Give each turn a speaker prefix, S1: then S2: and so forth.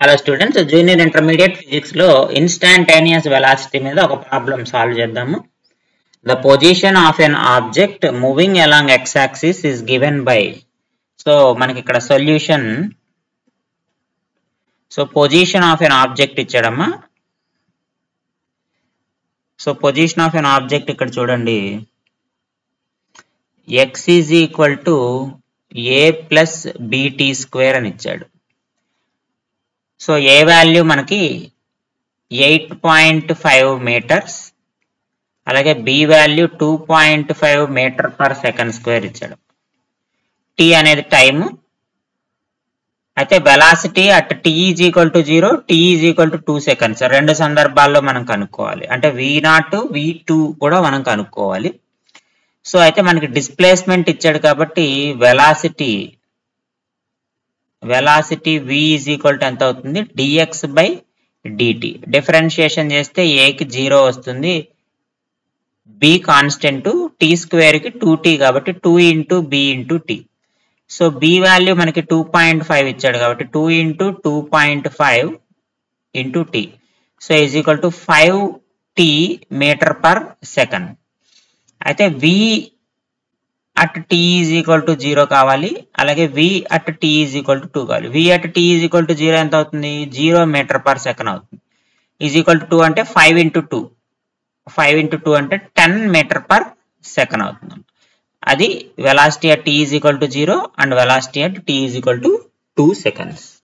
S1: Hello students, junior intermediate physics లో instantaneous velocity మీద ఒక ప్రాబ్లం సాల్వ్ చేద్దాము. The position of an object moving along x axis is given by. So మనకి ఇక్కడ solution. So position of an object ఇచ్చాడమ్మా. So position of an object ఇక్కడ చూడండి, x is equal to a plus bt square అని ఇచ్చాడు. So a value మనకి 8.5 meters, అలాగే b value 2.5 meter per second square ఇచ్చాడు. టీ అనేది టైము. అయితే velocity at t is equal to 0, t is equal to 2 seconds. రెండు సందర్భాల్లో మనం కనుక్కోవాలి. అంటే v0 v2 కూడా మనం కనుక్కోవాలి. సో అయితే మనకి డిస్ప్లేస్మెంట్ ఇచ్చాడు కాబట్టి velocity v is equal to ఎంత అవుతుంది, dx బై dt. డిఫరెన్షియేషన్ చేస్తే a కి 0 వస్తుంది, b కాన్స్టెంట్, t స్క్వేర్ కి 2t కాబట్టి 2 into b into t. So b value మనకి 2.5 ఇచ్చాడు కాబట్టి 2 into 2.5 into t. So is equal to 5t metre per second. అయితే v at t is equal to 0 కావాలి, అలాగే v at t is equal to 2 కావాలి. v at t is equal to 0 ఎంత అవుతుంది, 0 metre per second అవుతుంది. Is equal to 2 అంటే 5 into 2, 5 into 2 అంటే 10 metre per second అవుతుంది. అది velocity at t is equal to 0 and velocity at t is equal to 2 seconds.